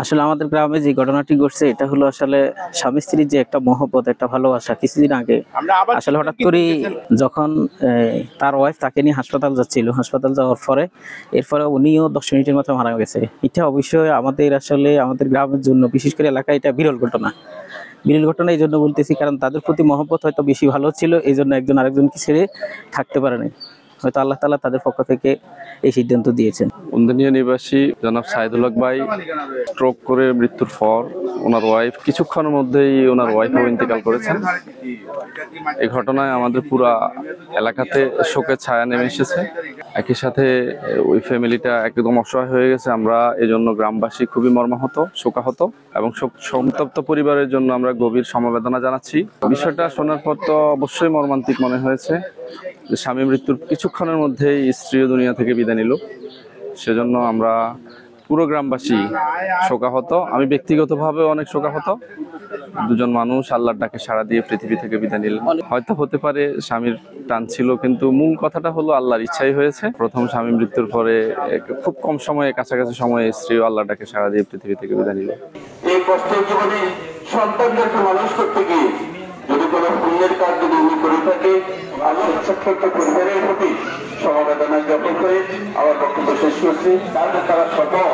আসলে আমাদের গ্রামে যে ঘটনাটি ঘটছে এটা হলো আসলে স্বামী স্ত্রীর যে একটা মহব্বত, একটা ভালোবাসা। কিছুদিন আগে আসলে হঠাৎ করে যখন তার ওয়াইফ তাকে নিয়ে হাসপাতাল যাচ্ছিল, হাসপাতাল যাওয়ার পরে এরপরে উনিও 10 মিনিটের মতো মারা গেছে। এটা অবশ্যই আমাদের আসলে আমাদের গ্রামের জন্য, বিশেষ করে এলাকায়, এটা বিরল ঘটনা। বিরল ঘটনা এই জন্য বলতেছি কারণ তাদের প্রতি মহব্বত হয়তো বেশি ভালো ছিল, এই জন্য একজন আরেকজনকে ছেড়ে থাকতে পারে নাই। হয়তো আল্লাহ তাআলা তাদের পক্ষ থেকে এই সিদ্ধান্ত দিয়েছেন। উন্দনিয়া নিবাসী জনাব সাইদুল হক ভাই স্ট্রোক করে মৃত্যুর পর ওনার ওয়াইফ কিছুক্ষণের মধ্যেই ওনার ওয়াইফও ইন্তেকাল করেছেন। এই ঘটনায় আমাদের পুরা এলাকাতে শোকের ছায়া নেমে এসেছে। একই সাথে ওই ফ্যামিলিটা একদম অসহায় হয়ে গেছে। আমরা এজন্য গ্রামবাসী খুবই মর্মাহত, শোকাহত এবং সন্তপ্ত পরিবারের জন্য আমরা গভীর সমবেদনা জানাচ্ছি। বিষয়টা শোনার পর তো অবশ্যই মর্মান্তিক মনে হয়েছে যে স্বামী মৃত্যুর কিছুক্ষণের মধ্যেই স্ত্রীও দুনিয়া থেকে বিদায় নিল। সেজন্য আমরা পুরো গ্রামবাসী শোকাহত। আমি ব্যক্তিগতভাবে অনেক শোকাহত। দুজন মানুষ আল্লাহর ডাকে সাড়া দিয়ে পৃথিবী থেকে বিদায় নিলেন। হয়তো হতে পারে স্বামীর টান ছিল, কিন্তু মূল কথাটা হলো আল্লাহর ইচ্ছাই হয়েছে। প্রথম স্বামী মৃত্যুর পরে খুব কম সময়ে, কাছাকাছি সময়ে স্ত্রীও আল্লাহর ডাকে সাড়া দিয়ে পৃথিবী থেকে বিদায় নিল। এই কষ্টের জীবনে সন্তানদেরকে মানুষ করতে গিয়ে যদি কোনো পুণ্যের কাজ যদি উনি করে থাকে, আল্লাহ ছোট্ট পরিবারের প্রতি সমবেদনা জ্ঞাপন করে আমার বক্তব্য শেষ করছি। তারা সফল,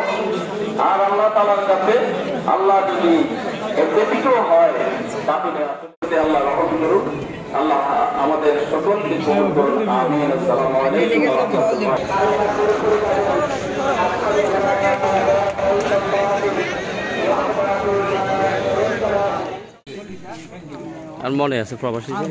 আর আল্লাহ তাআলার কাছে আল্লাহ যদি ব্যতীত হয় তাহলে আল্লাহ রহমত করুক। আল্লাহ আমাদের সকলকে কবুল করুন। আমিন। আসসালামু আলাইকুম ওয়া রাহমাতুল্লাহ। আর মনে আছে প্রবাসী যে